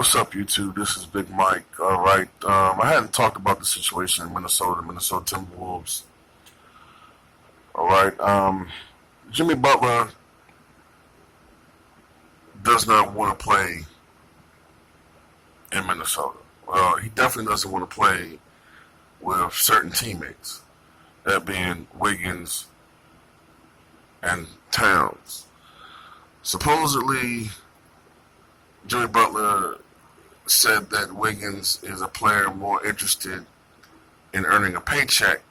What's up, YouTube? This is Big Mike. All right. I hadn't talked about the situation in Minnesota Timberwolves. All right. Jimmy Butler does not want to play in Minnesota. Well, he definitely doesn't want to play with certain teammates, that being Wiggins and Towns. Supposedly, Jimmy Butler said that Wiggins is a player more interested in earning a paycheck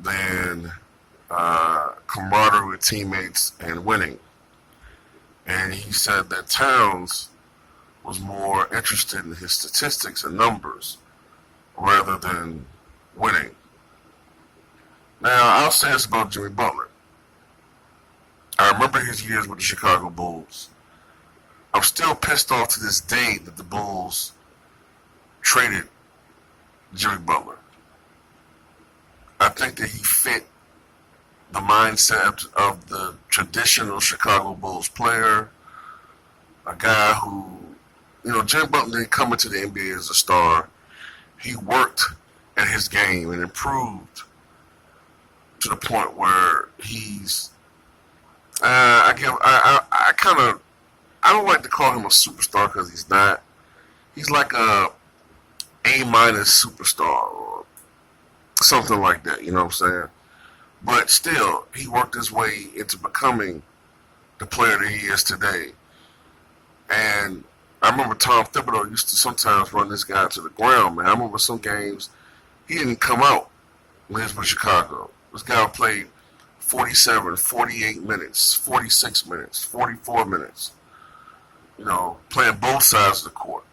than camaraderie with teammates and winning. And he said that Towns was more interested in his statistics and numbers rather than winning. Now, I'll say this about Jimmy Butler. I remember his years with the Chicago Bulls. I'm still pissed off to this day that the Bulls traded Jimmy Butler. I think that he fit the mindset of the traditional Chicago Bulls player, a guy who, Jimmy Butler didn't come into the NBA as a star. He worked at his game and improved to the point where he's, I don't like to call him a superstar because he's not. He's like A-minus superstar or something like that, you know what I'm saying? But still, he worked his way into becoming the player that he is today. And I remember Tom Thibodeau used to sometimes run this guy to the ground, man. I remember some games, he didn't come out when he was with Chicago. This guy played 47, 48 minutes, 46 minutes, 44 minutes. Playing both sides of the court.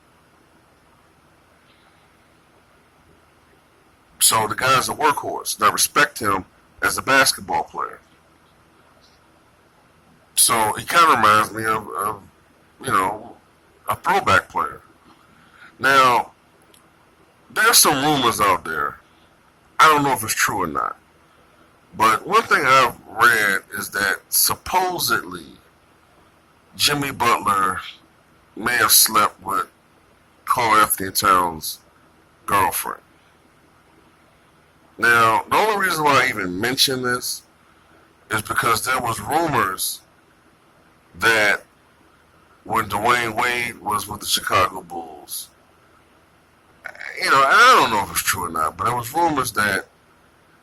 So the guy's a workhorse, and I respect him as a basketball player. So he kind of reminds me of a throwback player. Now, there's some rumors out there. I don't know if it's true or not. But one thing I've read is that supposedly Jimmy Butler may have slept with Karl-Anthony Towns' girlfriend. Now, the only reason why I even mention this is because there was rumors that when Dwayne Wade was with the Chicago Bulls, and I don't know if it's true or not, but there was rumors that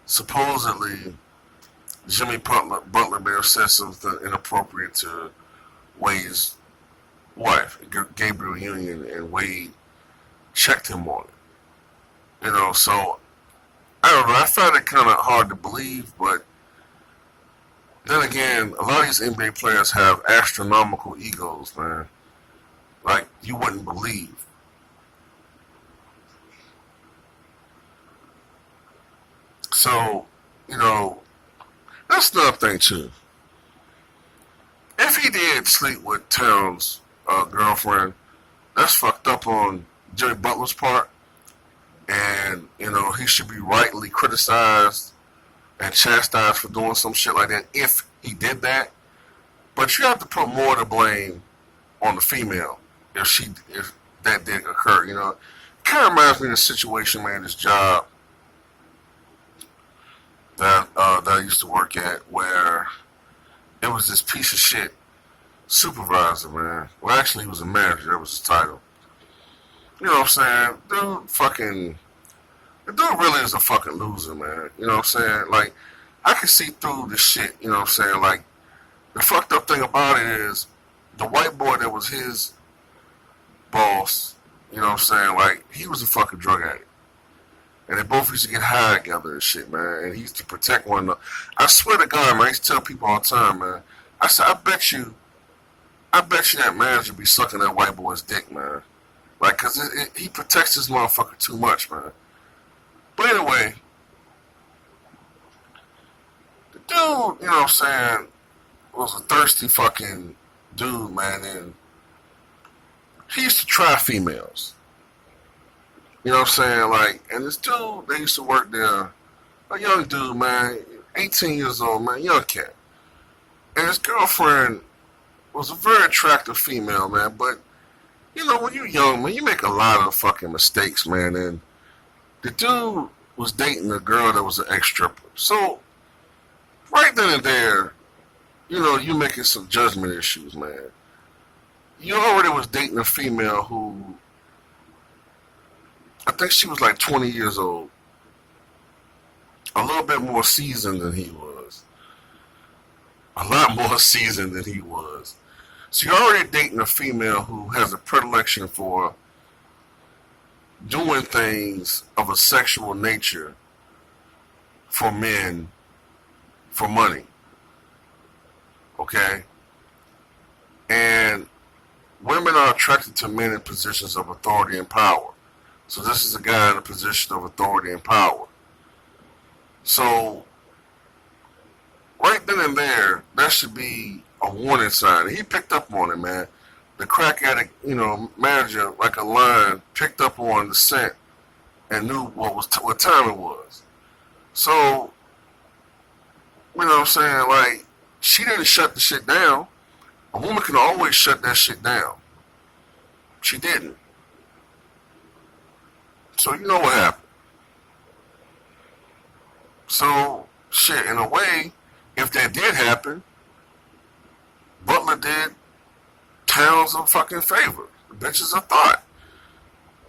supposedly Jimmy Butler may have said something inappropriate to Wade's wife, Gabriel Union, and Wade checked him on it. So I don't know. I find it kind of hard to believe, but then again, a lot of these NBA players have astronomical egos, man. Like you wouldn't believe. So, that's another thing too. If he did sleep with Towns' girlfriend, that's fucked up on Jimmy Butler's part. And, he should be rightly criticized and chastised for doing some shit like that if he did that. But you have to put more of the blame on the female if that did occur, It kind of reminds me of the situation, man, this job that I used to work at where it was this piece of shit supervisor, man. Well, actually, he was a manager. That was his title. You know what I'm saying? The dude really is a fucking loser, man. You know what I'm saying? Like, I can see through this shit, you know what I'm saying? Like, the fucked up thing about it is, the white boy that was his boss, you know what I'm saying? Like, he was a fucking drug addict. And they both used to get high together and shit, man. And he used to protect one another. I swear to God, man, I used to tell people all the time, man. I said, I bet you that manager be sucking that white boy's dick, man. Like, cause he protects this motherfucker too much, man. But anyway, the dude, you know what I'm saying, was a thirsty fucking dude, man, and he used to try females. You know what I'm saying? Like, and this dude, they used to work there, a young dude, man, 18 years old, man, young cat. And his girlfriend was a very attractive female, man, but when you're young, man, you make a lot of fucking mistakes, man. And the dude was dating a girl that was an ex-stripper. So, right then and there, you making some judgment issues, man. You already was dating a female who, I think she was like 20 years old. A little bit more seasoned than he was. A lot more seasoned than he was. So you're already dating a female who has a predilection for doing things of a sexual nature for men for money. Okay? And women are attracted to men in positions of authority and power. So this is a guy in a position of authority and power. So, right then and there, that should be a warning sign. And he picked up on it, man. The crack addict, manager, like a lion, picked up on the scent and knew what time it was. So, you know what I'm saying? Like, she didn't shut the shit down. A woman can always shut that shit down. She didn't. So, you know what happened. So, shit, in a way, if that did happen, Butler did Towns a fucking favor. The bitch is a thought.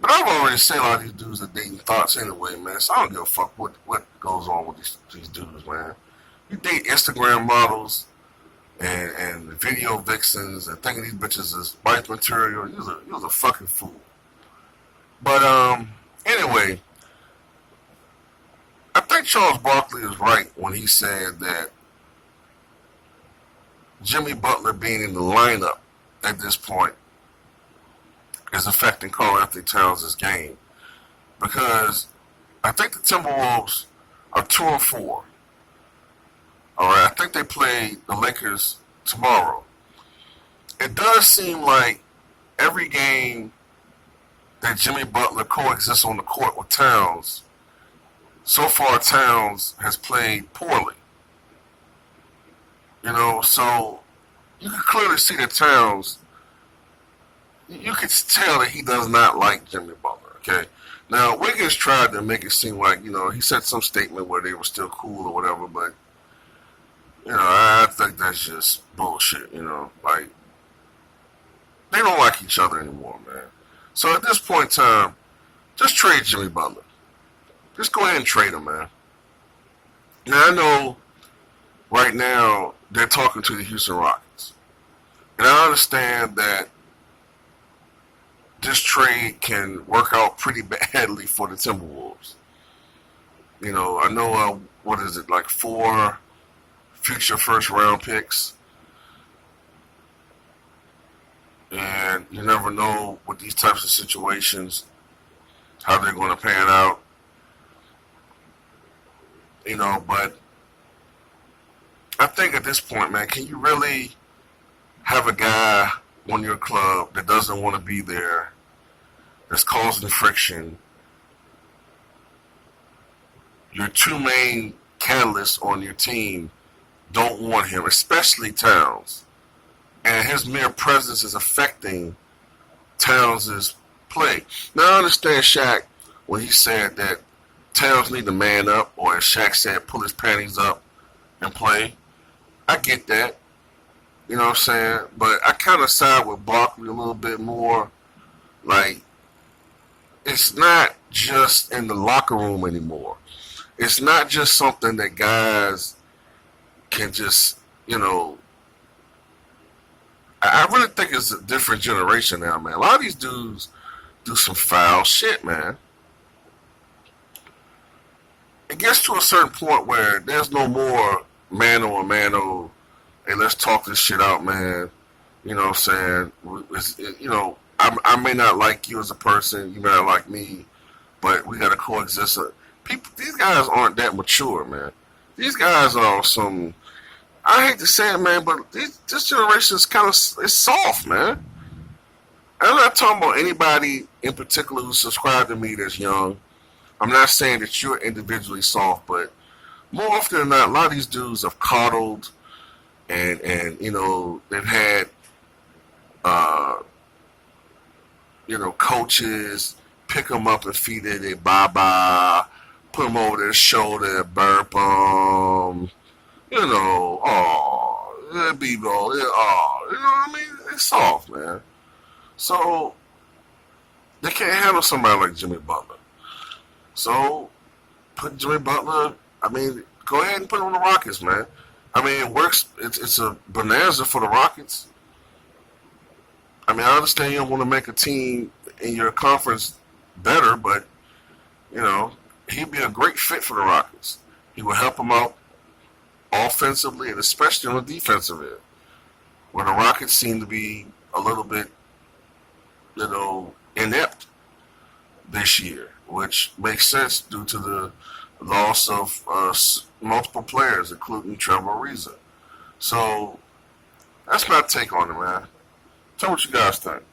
But I've already seen a lot of these dudes that dating thoughts anyway, man. So I don't give a fuck what goes on with these dudes, man. You date Instagram models and video vixens and thinking these bitches is wife material. You was a fucking fool. But anyway, I think Charles Barkley is right when he said that Jimmy Butler being in the lineup at this point is affecting Karl-Anthony Towns' game. Because I think the Timberwolves are 2-4. Alright, I think they play the Lakers tomorrow. It does seem like every game that Jimmy Butler coexists on the court with Towns, so far Towns has played poorly. So you can clearly see that Towns, you can tell that he does not like Jimmy Butler, okay? Now, Wiggins tried to make it seem like, he said some statement where they were still cool or whatever, but, I think that's just bullshit, like, they don't like each other anymore, man. So at this point in time, just trade Jimmy Butler. Just go ahead and trade him, man. Now, I know right now they're talking to the Houston Rockets. And I understand that this trade can work out pretty badly for the Timberwolves. I know, what is it, like 4 future first round picks. And you never know with these types of situations how they're going to pan out. But I think at this point, man, can you really have a guy on your club that doesn't want to be there, that's causing friction? Your 2 main catalysts on your team don't want him, especially Towns. And his mere presence is affecting Towns' play. Now, I understand Shaq when he said that Towns need to man up, or as Shaq said, pull his panties up and play. I get that. You know what I'm saying? But I kind of side with Barkley a little bit more. Like, it's not just in the locker room anymore. It's not just something that guys can just, I really think it's a different generation now, man. A lot of these dudes do some foul shit, man. It gets to a certain point where there's no more mano a mano. Hey, let's talk this shit out, man. You know what I'm saying? I may not like you as a person. You may not like me. But we got to coexist. These guys aren't that mature, man. These guys are some... I hate to say it, man, but this generation is it's soft, man. I'm not talking about anybody in particular who subscribed to me that's young. I'm not saying that you're individually soft, but more often than not, a lot of these dudes have coddled and they've had coaches pick them up and feed it a baba, put them over their shoulder, burp them, Bebo, what I mean? It's soft, man. So they can't handle somebody like Jimmy Butler. So put Jimmy Butler. I mean, go ahead and put him on the Rockets, man. I mean, it works. It's a bonanza for the Rockets. I mean, I understand you don't want to make a team in your conference better, but he'd be a great fit for the Rockets. He would help them out offensively and especially on the defensive end, where the Rockets seem to be a little bit, inept this year, which makes sense due to the loss of multiple players, including Trevor Ariza. So that's my take on it, man. Tell me what you guys think.